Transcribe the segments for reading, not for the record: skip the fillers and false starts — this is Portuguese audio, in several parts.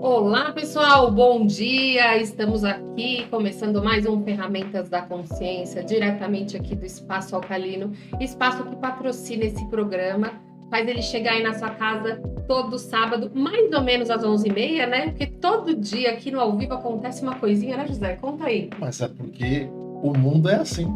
Olá, pessoal, bom dia! Estamos aqui começando mais um Ferramentas da Consciência, diretamente aqui do Espaço Alcalino, espaço que patrocina esse programa, faz ele chegar aí na sua casa todo sábado, mais ou menos às 11h30, né? Porque todo dia aqui no Ao Vivo acontece uma coisinha, né, José? Conta aí. Mas é porque o mundo é assim.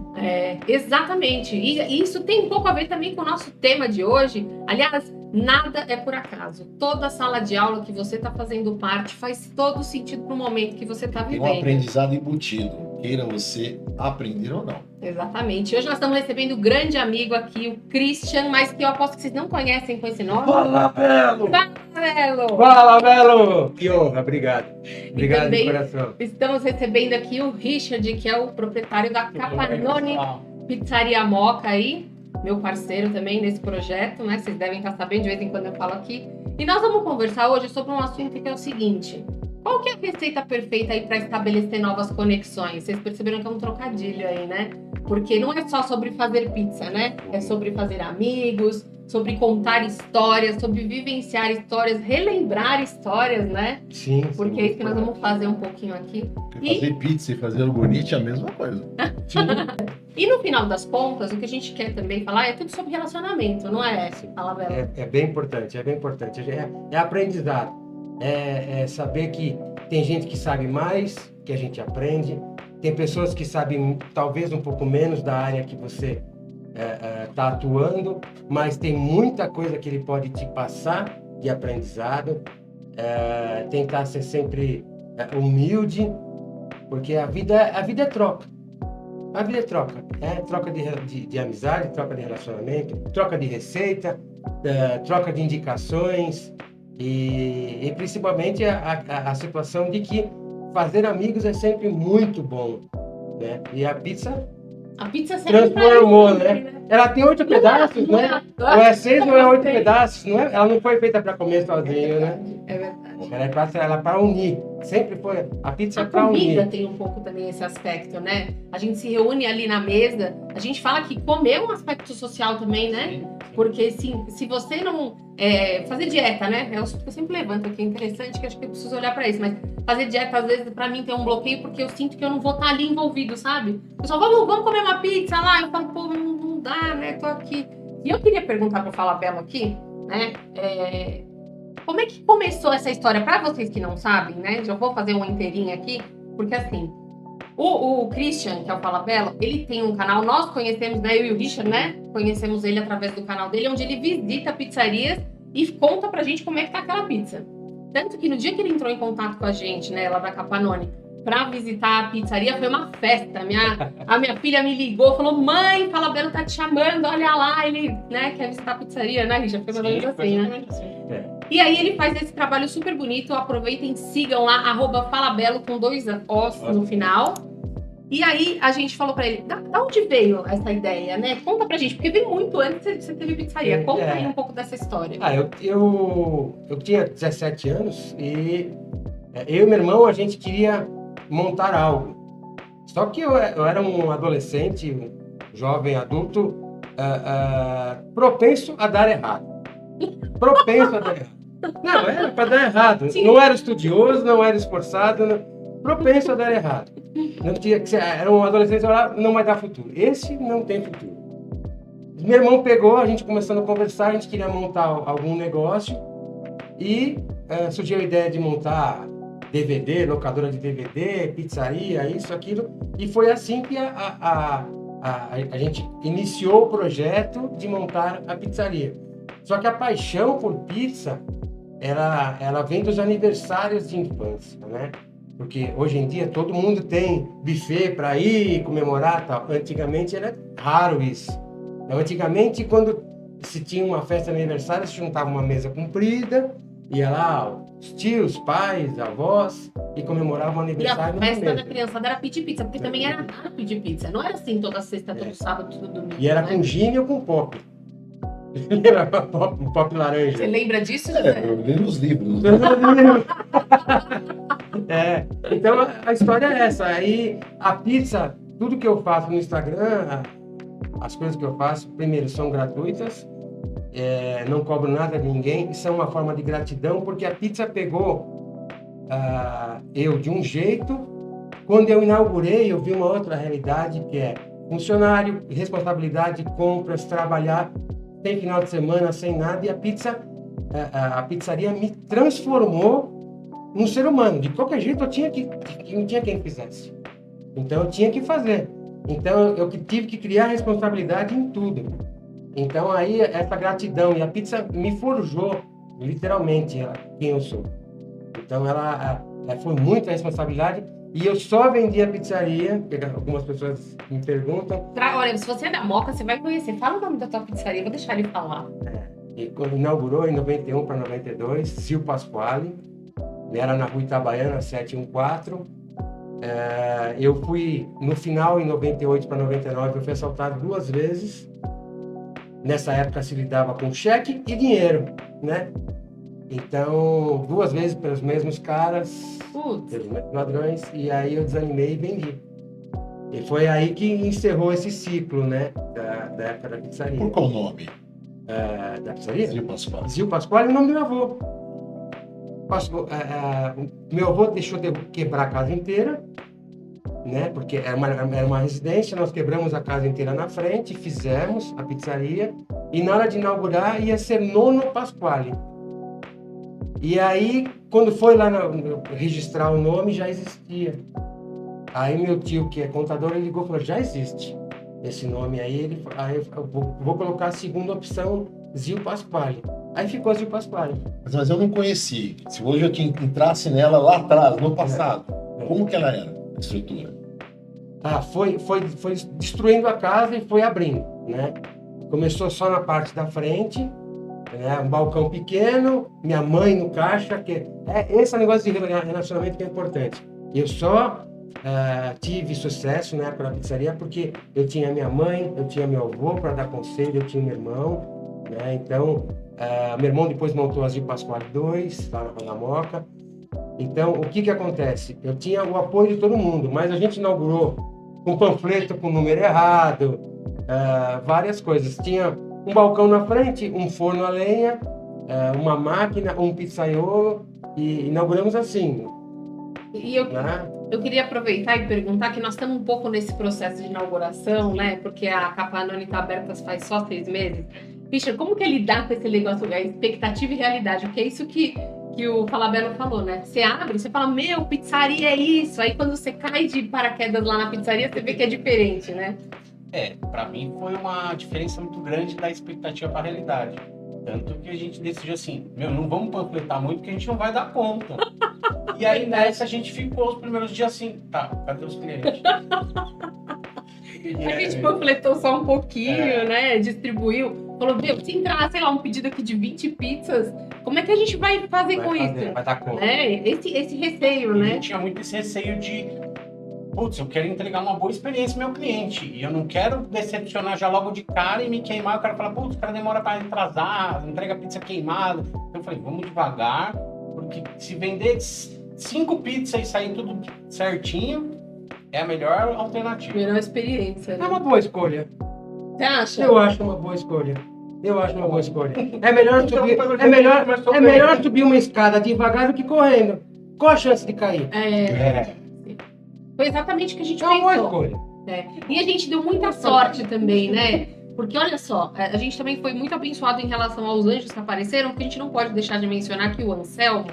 Exatamente. E isso tem um pouco a ver também com o nosso tema de hoje. Aliás, nada é por acaso. Toda sala de aula que você está fazendo parte faz todo sentido para o momento que você está Tem vivendo. um aprendizado embutido, queira você aprender ou não. Exatamente. Hoje nós estamos recebendo um grande amigo aqui, o Christian, mas que eu aposto que vocês não conhecem com esse nome. Fala, Belo! Fala, Belo! Fala, Belo! Que honra, obrigado. Obrigado de coração. Estamos recebendo aqui o Richard, que é o proprietário da Capanone Pizzaria Moca aí, meu parceiro também nesse projeto, né? Vocês devem estar sabendo, de vez em quando eu falo aqui. E nós vamos conversar hoje sobre um assunto que é o seguinte: qual que é a receita perfeita aí para estabelecer novas conexões? Vocês perceberam que é um trocadilho aí, né? Porque não é só sobre fazer pizza, né? É sobre fazer amigos, sobre contar histórias, sobre vivenciar histórias, relembrar histórias, né? Sim. Porque é isso que nós vamos fazer um pouquinho aqui. Fazer pizza e fazer algonite é a mesma coisa. E no final das contas, o que a gente quer também falar é tudo sobre relacionamento, não é? Fala, Bela. É bem importante, é bem importante. É aprendizado. É saber que tem gente que sabe mais, que a gente aprende. Tem pessoas que sabem talvez um pouco menos da área que você está atuando, mas tem muita coisa que ele pode te passar de aprendizado. Tentar ser sempre humilde, porque a vida é troca. A vida é troca. Troca de amizade, troca de relacionamento, troca de receita, troca de indicações e principalmente a situação de que fazer amigos é sempre muito bom, né? E a pizza sempre transformou, né? Ela tem 8 pedaços, né? Ou é 6 ou é 8 pedaços, não é? Ela não foi feita para comer sozinho, né? É verdade. Ela é para unir. Sempre foi. A pizza é para unir. A comida tem um pouco também esse aspecto, né? A gente se reúne ali na mesa, a gente fala que comer é um aspecto social também, né? Porque se você não... fazer dieta, né? É um assunto que eu sempre levanto aqui, é interessante, que acho que eu preciso olhar pra isso, mas fazer dieta, às vezes, pra mim tem um bloqueio, porque eu sinto que eu não vou estar ali envolvido, sabe? O pessoal, vamos comer uma pizza lá, eu falo, pô, não dá, né? Tô aqui. E eu queria perguntar pro Fala Belo aqui, né? Como é que começou essa história? Para vocês que não sabem, né? Já vou fazer uma inteirinha aqui, porque assim, o Christian, que é o Fala Belo, ele tem um canal, nós conhecemos, né? Eu e o Richard, né? Conhecemos ele através do canal dele, onde ele visita pizzarias e conta pra gente como é que tá aquela pizza. Tanto que no dia que ele entrou em contato com a gente, né, lá da Capanone, pra visitar a pizzaria, foi uma festa. A minha filha me ligou, falou, mãe, Fala Belo tá te chamando, olha lá, ele, né, quer visitar a pizzaria, né, Richard? Foi mais ou menos assim, né? E aí ele faz esse trabalho super bonito, aproveitem, sigam lá, @falabelo com 2 Os no final. E aí a gente falou pra ele, da onde veio essa ideia, né? Conta pra gente, porque veio muito antes de você teve pizzaria. Conta aí um pouco dessa história. Eu tinha 17 anos e eu e meu irmão, a gente queria montar algo. Só que eu era um adolescente, um jovem adulto, propenso a dar errado. Propenso a dar errado. Não, era para dar errado. Sim. Não era estudioso, não era esforçado, propenso a dar errado. Não tinha, era um adolescente, não vai dar futuro. Esse não tem futuro. Meu irmão pegou, a gente começando a conversar, a gente queria montar algum negócio e surgiu a ideia de montar DVD, locadora de DVD, pizzaria, isso, aquilo. E foi assim que a gente iniciou o projeto de montar a pizzaria. Só que a paixão por pizza, ela vem dos aniversários de infância, né? Porque hoje em dia todo mundo tem buffet para ir comemorar, tal. Antigamente era raro isso. Então, antigamente, quando se tinha uma festa de aniversário, se juntava uma mesa comprida, ia lá os tios, pais, avós, e comemoravam o aniversário. E a festa da criançada era pedir pizza, porque também era raro pedir pizza. Não era assim toda sexta, todo sábado, todo domingo. E era, né, com gin ou com pop. Era pop laranja. Você lembra disso, José? Eu li nos livros. Então a história é essa. Aí a pizza, tudo que eu faço no Instagram, as coisas que eu faço, primeiro, são gratuitas, não cobro nada de ninguém, e são uma forma de gratidão, porque a pizza pegou eu de um jeito. Quando eu inaugurei, eu vi uma outra realidade, que é funcionário, responsabilidade, compras, trabalhar, sem final de semana, sem nada, e a pizzaria me transformou num ser humano. De qualquer jeito, não tinha quem fizesse. Então, eu tinha que fazer. Então, eu tive que criar responsabilidade em tudo. Então, aí, essa gratidão, e a pizza me forjou, literalmente, quem eu sou. Então, ela foi muita responsabilidade. E eu só vendi a pizzaria, porque algumas pessoas me perguntam. Olha, se você é da Moca, você vai conhecer. Fala o nome da tua pizzaria, vou deixar ele falar. E quando inaugurou em 91 para 92, Sil Pasquale, era na Rua Itabaiana, 714. Eu fui, no final, em 98 para 99, eu fui assaltado 2 vezes. Nessa época se lidava com cheque e dinheiro, né? Então, 2 vezes pelos mesmos caras, pelos mesmos ladrões, e aí eu desanimei e vendi. E foi aí que encerrou esse ciclo, né, da época da pizzaria. Por qual nome? Da pizzaria? Zil Pasquale. Zil Pasquale é o nome do meu avô. Meu avô deixou de quebrar a casa inteira, né, porque era uma residência, nós quebramos a casa inteira na frente, fizemos a pizzaria, e na hora de inaugurar ia ser Nono Pasquale. E aí, quando foi lá registrar o nome, já existia. Aí meu tio, que é contador, ele ligou e falou, já existe esse nome aí. Aí eu vou colocar a segunda opção, Zil Pasquale. Aí ficou Zil Pasquale. Mas eu não conheci. Se hoje eu entrasse nela lá atrás, no passado, como que ela era, a estrutura? Foi destruindo a casa e foi abrindo, né? Começou só na parte da frente, um balcão pequeno, minha mãe no caixa, que esse negócio de relacionamento que é importante. Eu só tive sucesso na época da pizzaria porque eu tinha minha mãe, eu tinha meu avô para dar conselho, eu tinha meu irmão, né? Então, meu irmão depois montou a Zil Pasquale 2, lá na Moca. Então, o que acontece? Eu tinha o apoio de todo mundo, mas a gente inaugurou com panfleto com número errado, várias coisas. Tinha um balcão na frente, um forno a lenha, uma máquina, um pizzaiolo, e inauguramos assim. E eu queria aproveitar e perguntar que nós estamos um pouco nesse processo de inauguração, né? Porque a Capanone está aberta faz só 6 meses. Fischer, como que é lidar com esse negócio, a expectativa e realidade? Porque é isso que o Falabella falou, né? Você abre, você fala, meu, pizzaria é isso. Aí quando você cai de paraquedas lá na pizzaria, você vê que é diferente, né? Pra mim foi uma diferença muito grande da expectativa para a realidade. Tanto que a gente decidiu assim, não vamos panfletar muito que a gente não vai dar conta. E aí nessa a gente ficou os primeiros dias assim, tá, cadê os clientes? A gente panfletou só um pouquinho, né? Distribuiu. Falou, se entrar, sei lá, um pedido aqui de 20 pizzas, como é que a gente vai fazer com isso? Vai dar conta. Esse receio, né? A gente tinha muito esse receio de, eu quero entregar uma boa experiência ao meu cliente. E eu não quero decepcionar já logo de cara e me queimar. O cara fala, o cara demora para atrasar, entrega pizza queimada. Então eu falei, vamos devagar, porque se vender 5 pizzas e sair tudo certinho, é a melhor alternativa. Melhor experiência, né? É uma boa escolha. Você acha? Eu acho uma boa escolha. É melhor subir uma escada devagar do que correndo. Qual a chance de cair? Foi exatamente o que a gente É uma boa pensou. escolha. E a gente deu muita sorte também, né? Porque olha só, a gente também foi muito abençoado em relação aos anjos que apareceram, porque a gente não pode deixar de mencionar que o Anselmo,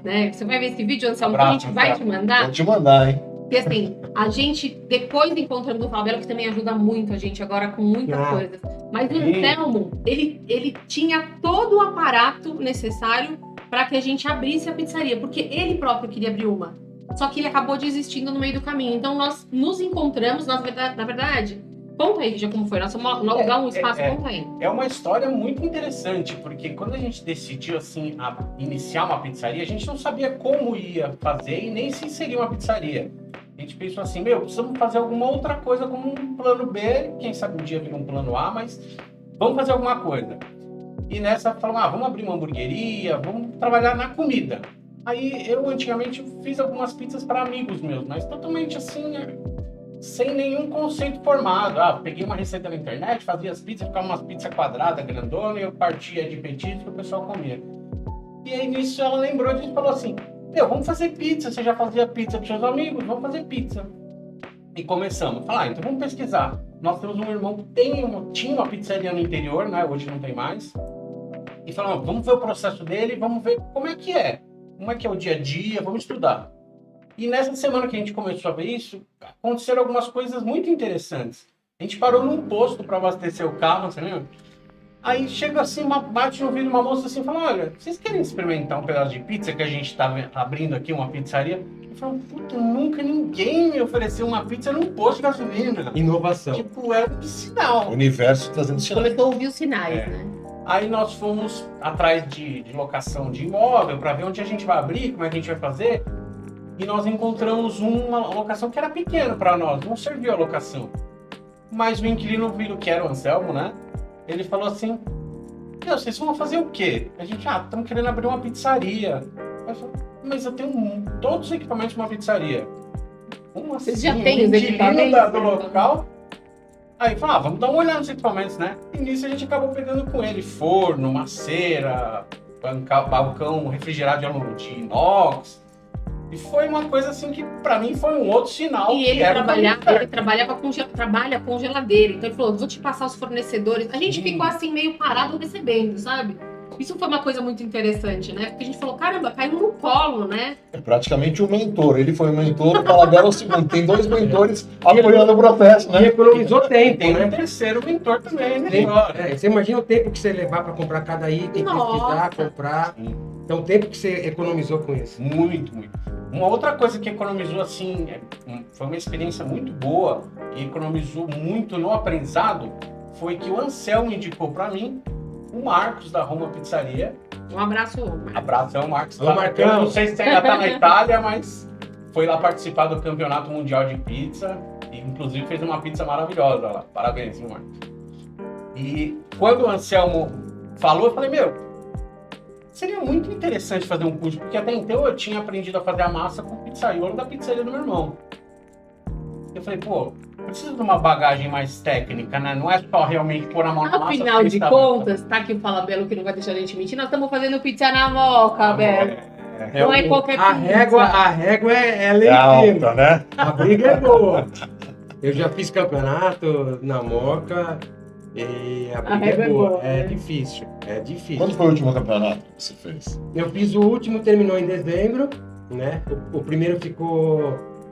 né? Você vai ver esse vídeo, Anselmo, que a gente vai te mandar. Vou te mandar, hein? Porque assim, a gente, depois encontrando o Falabella, que também ajuda muito a gente agora com muitas coisas. Mas o Anselmo, ele tinha todo o aparato necessário para que a gente abrisse a pizzaria, porque ele próprio queria abrir uma. Só que ele acabou desistindo no meio do caminho. Então nós nos encontramos, na verdade. Conta aí, já como foi. Nós vamos alugar um espaço, conta aí. É uma história muito interessante, porque quando a gente decidiu assim, iniciar uma pizzaria, a gente não sabia como ia fazer e nem se seria uma pizzaria. A gente pensou assim, precisamos fazer alguma outra coisa como um plano B, quem sabe um dia vira um plano A, mas vamos fazer alguma coisa. E nessa falamos, vamos abrir uma hamburgueria, vamos trabalhar na comida. Aí eu antigamente fiz algumas pizzas para amigos meus, mas totalmente assim, sem nenhum conceito formado. Peguei uma receita na internet, fazia as pizzas, ficava umas pizzas quadradas, grandona, e eu partia de petisco que o pessoal comia. E aí nisso ela lembrou disso e falou assim, vamos fazer pizza, você já fazia pizza pros seus amigos, vamos fazer pizza. E começamos, falar, então vamos pesquisar. Nós temos um irmão que tinha uma pizzaria no interior, né? Hoje não tem mais. E falamos, vamos ver o processo dele, vamos ver como é que é o dia a dia, vamos estudar. E nessa semana que a gente começou a ver isso, aconteceram algumas coisas muito interessantes. A gente parou num posto para abastecer o carro, você lembra? Aí chega assim, bate no vidro uma moça assim, fala, olha, vocês querem experimentar um pedaço de pizza que a gente está abrindo aqui, uma pizzaria? Eu falo, puta, nunca ninguém me ofereceu uma pizza num posto de gasolina. Inovação. Tipo, era um sinal. O universo trazendo sinal. Começou a ouvir os sinais, É. né? Aí nós fomos atrás de locação de imóvel para ver onde a gente vai abrir, como é que a gente vai fazer. E nós encontramos uma locação que era pequena para nós, não serviu a locação. Mas o inquilino viu que era o Anselmo, né? Ele falou assim, vocês vão fazer o quê? A gente, estamos querendo abrir uma pizzaria. Eu falei, mas eu tenho todos os equipamentos de uma pizzaria. Como assim? Vocês já têm os O inquilino equipamentos? do local. Aí falou, vamos dar uma olhada nos equipamentos, né? E nisso a gente acabou pegando com ele forno, maceira, balcão refrigerado de inox. E foi uma coisa assim que pra mim foi um outro sinal. E ele que era trabalha com geladeira. Então ele falou, vou te passar os fornecedores. A gente ficou assim meio parado recebendo, sabe? Isso foi uma coisa muito interessante, né? Porque a gente falou, caramba, caiu no colo, né? É praticamente o mentor. Ele foi o mentor, o Falabella é o segundo. Tem dois mentores apoiando o processo, E né? economizou tempo, Tem um né? terceiro mentor também, né? Você imagina o tempo que você levar para comprar cada item, pesquisar, comprar. Então o tempo que você economizou com isso. Muito, muito. Uma outra coisa que economizou, assim, foi uma experiência muito boa e economizou muito no aprendizado, foi que o Anselmo indicou para mim o Marcos da Roma Pizzaria. Um abraço, Marcos. Abração, Marcos. Ô, Marcão. Eu não sei se ainda tá na Itália, mas foi lá participar do Campeonato Mundial de Pizza e, inclusive, fez uma pizza maravilhosa lá. Parabéns, viu, Marcos? E quando o Anselmo falou, eu falei, seria muito interessante fazer um curso, porque até então eu tinha aprendido a fazer a massa com o pizzaiolo da pizzaria do meu irmão. Eu falei, preciso de uma bagagem mais técnica, né? Não é só realmente pôr a mão na massa. Afinal de contas, tá aqui o Falabella que não vai deixar a gente mentir, nós estamos fazendo pizza na moca, Belo. Não é qualquer pizza. A régua é lá É em cima. alta, né? A briga é boa. Eu já fiz campeonato na Moca e a briga é boa. É difícil, Quando foi o último campeonato que você fez? Eu fiz o último, terminou em dezembro, né? O primeiro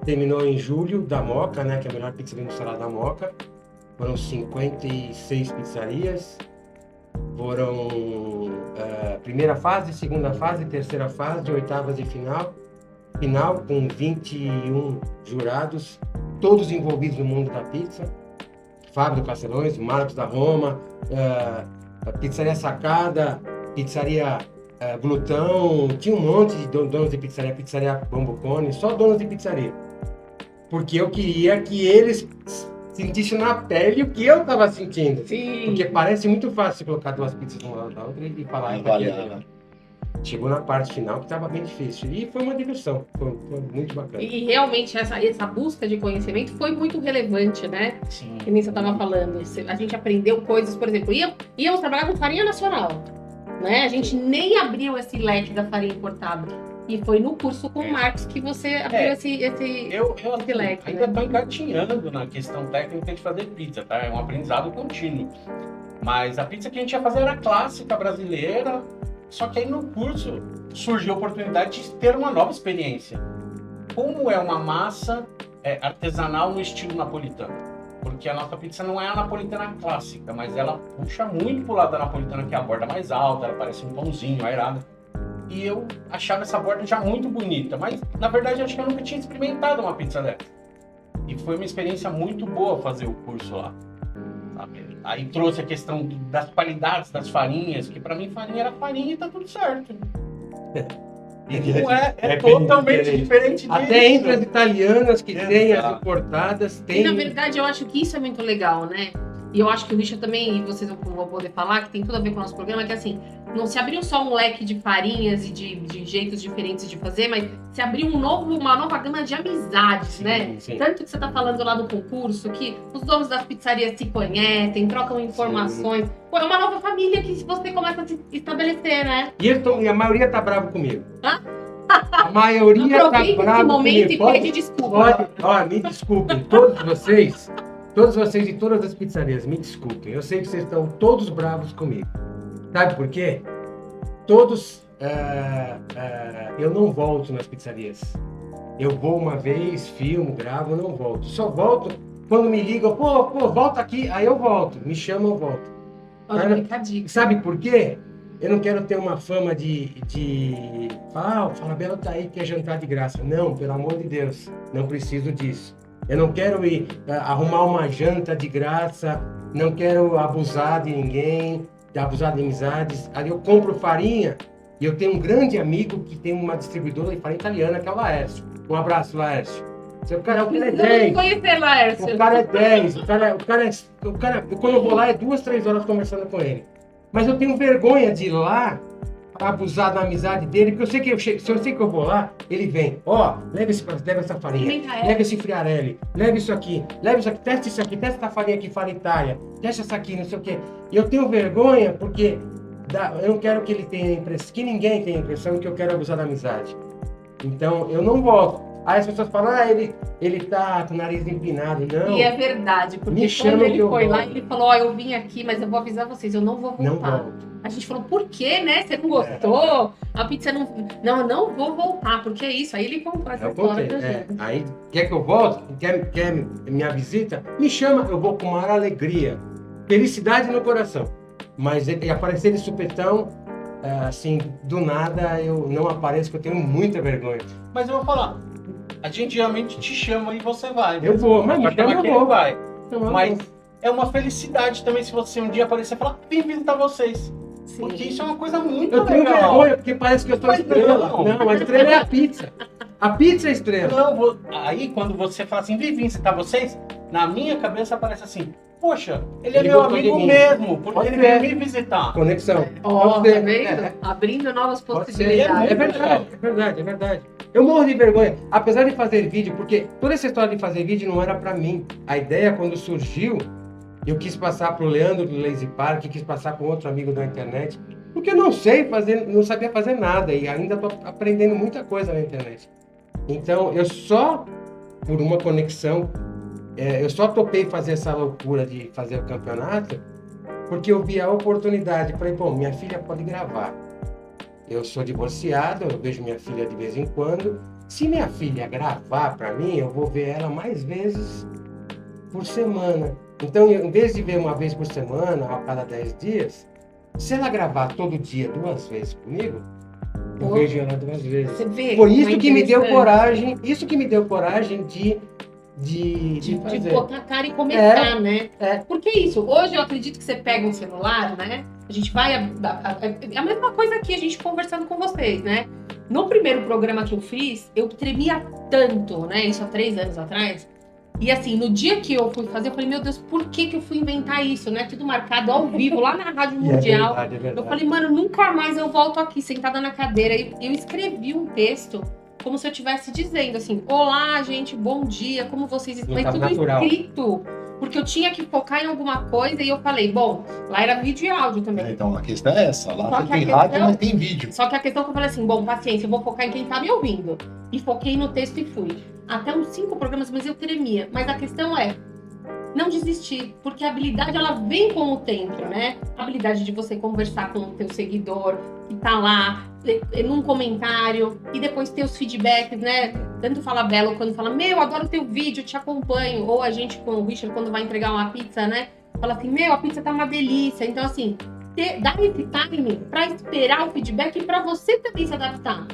terminou em julho, da Moca, né? Que é a melhor pizzaria industrial da Moca. Foram 56 pizzarias. Foram primeira fase, segunda fase, terceira fase, oitavas e final. Final com 21 jurados, todos envolvidos no mundo da pizza. Fábio do Castelões, Marcos da Roma, a Pizzaria Sacada, Pizzaria Glutão, tinha um monte de donos de pizzaria, Pizzaria Bombocone, só donos de pizzaria. Porque eu queria que eles sentissem na pele o que eu estava sentindo. Sim. Porque parece muito fácil colocar duas pizzas uma lado da outra e falar que é melhor. Chegou na parte final que estava bem difícil. E foi uma diversão, foi muito bacana. E realmente essa busca de conhecimento foi muito relevante, né? Sim. Que nem você estava falando. A gente aprendeu coisas, por exemplo, íamos trabalhar com farinha nacional, né? A gente nem abriu esse leque da farinha importada. E foi no curso com o Marcos que você abriu esse leque. Ainda estou engatinhando na questão técnica de fazer pizza, tá? É um aprendizado contínuo. Mas a pizza que a gente ia fazer era clássica brasileira, só que aí no curso surgiu a oportunidade de ter uma nova experiência. Como é uma massa artesanal no estilo napolitano? Porque a nossa pizza não é a napolitana clássica, mas ela puxa muito pro lado da napolitana, que é a borda mais alta, ela parece um pãozinho, aerada. E eu achava essa borda já muito bonita, mas na verdade acho que eu nunca tinha experimentado uma pizza dessa. E foi uma experiência muito boa fazer o curso lá. Sabe? Aí trouxe a questão das qualidades das farinhas, que pra mim farinha era farinha e tá tudo certo. E não é totalmente diferente disso. Até entre as italianas que tem, as importadas, tem. E na verdade eu acho que isso é muito legal, né? E eu acho que o Richard também, e vocês vão poder falar, que tem tudo a ver com o nosso programa, que assim, não se abriu só um leque de farinhas e de jeitos diferentes de fazer, mas se abriu uma nova gama de amizades, Sim, né? sim. Tanto que você tá falando lá do concurso, que os donos das pizzarias se conhecem, trocam informações. Pô, é uma nova família que você começa a se estabelecer, né? E a maioria tá bravo comigo. A maioria tá Aproveita esse brava momento e comigo. pede desculpa. Me desculpem, todos vocês de todas as pizzarias, me desculpem. Eu sei que vocês estão todos bravos comigo. Sabe por quê? Todos, eu não volto nas pizzarias. Eu vou uma vez, filmo, gravo, não volto. Só volto quando me ligam, pô, volta aqui, aí eu volto. Me chamam, eu volto. Olha, fica a dica. Sabe por quê? Eu não quero ter uma fama de o Falabella tá aí, quer jantar de graça. Não, pelo amor de Deus, não preciso disso. Eu não quero ir arrumar uma janta de graça, não quero abusar de ninguém, abusar de amizades. Ali eu compro farinha e eu tenho um grande amigo que tem uma distribuidora de farinha italiana, que é o Laércio. Um abraço, Laércio. O cara é 10. Conhecer, Laércio. O cara é 10. O cara, quando eu vou lá, é 2, 3 horas conversando com ele. Mas eu tenho vergonha de ir lá abusar da amizade dele, porque eu sei que se eu sei que eu vou lá, ele vem, leva essa farinha, leva esse friarelli, leva isso aqui, testa isso aqui, testa essa farinha aqui, fala Itália, testa essa aqui, não sei o quê. E eu tenho vergonha porque eu não quero que ele tenha a impressão, que ninguém tenha a impressão que eu quero abusar da amizade. Então, eu não volto. Aí as pessoas falam, ele tá com o nariz empinado, não. E é verdade, porque quando ele foi lá, ele falou, eu vim aqui, mas eu vou avisar vocês, eu não vou voltar. Não volto. A gente falou, por quê, né? Você não gostou? A pizza não... Não, eu não vou voltar, porque é isso. Aí ele contou essa história da gente. Aí, quer que eu volte? Quer minha visita? Me chama, eu vou com maior alegria. Felicidade no coração. Mas ele aparecer de supetão, assim, do nada, eu não apareço, porque eu tenho muita vergonha. Mas eu vou falar, a gente geralmente te chama e você vai. Eu vou, mas me chama, eu vou. Vai. Então, Mas é uma felicidade também se você um dia aparecer e falar, vem visitar vocês. Sim. Porque isso é uma coisa muito eu tenho legal. vergonha, porque parece que eu sou Mas estrela. não. Não, a estrela é a pizza. A pizza é a estrela. Não, aí quando você fala assim, vem visitar vocês, na minha cabeça aparece assim, poxa, ele é Ele meu gostou de amigo mim. mesmo, porque Pode ele ser. veio me visitar. Conexão. Ó, Pode ser. tá vendo? Abrindo novas Pode ser. possibilidades. É verdade. Eu morro de vergonha, apesar de fazer vídeo, porque toda essa história de fazer vídeo não era pra mim. A ideia, quando surgiu, eu quis passar pro Leandro do Lazy Park, quis passar com outro amigo da internet, porque eu não sabia fazer nada e ainda tô aprendendo muita coisa na internet. Então, eu só, por uma conexão, eu só topei fazer essa loucura de fazer o campeonato, porque eu vi a oportunidade. Falei, bom, minha filha pode gravar. Eu sou divorciado, eu vejo minha filha de vez em quando. Se minha filha gravar para mim, eu vou ver ela mais vezes por semana. Então, em vez de ver uma vez por semana, a cada 10 dias, se ela gravar todo dia 2 vezes comigo, eu vejo ela 2 vezes. Você vê? Foi isso como é que me deu interessante. coragem, de De fazer. botar a cara e começar, né? É. Porque isso, hoje eu acredito que você pega um celular, né? A gente vai. É a mesma coisa aqui, a gente conversando com vocês, né? No primeiro programa que eu fiz, eu tremia tanto, né? Isso há 3 anos atrás. E assim, no dia que eu fui fazer, eu falei, meu Deus, por que eu fui inventar isso, né? Tudo marcado ao vivo, lá na Rádio Mundial. É verdade. Eu falei, mano, nunca mais eu volto aqui, sentada na cadeira. E eu escrevi um texto como se eu estivesse dizendo assim, olá, gente, bom dia, como vocês estão? Não tá Tudo natural. escrito. Porque eu tinha que focar em alguma coisa e eu falei, bom, lá era vídeo e áudio também. Então a questão é essa. Lá Só que tem a rádio, questão- mas tem vídeo. Só que a questão que eu falei assim, bom, paciência, eu vou focar em quem tá me ouvindo. E foquei no texto e fui. Até uns 5 programas, mas eu tremia. Mas a questão é não desistir, porque a habilidade, ela vem com o tempo, né? A habilidade de você conversar com o teu seguidor, que tá lá, num comentário, e depois ter os feedbacks, né? Tanto fala Belo quando fala, meu, adoro teu vídeo, te acompanho. Ou a gente com o Richard, quando vai entregar uma pizza, né? Fala assim, meu, a pizza tá uma delícia. Então, assim, dar esse time pra esperar o feedback e pra você também se adaptar.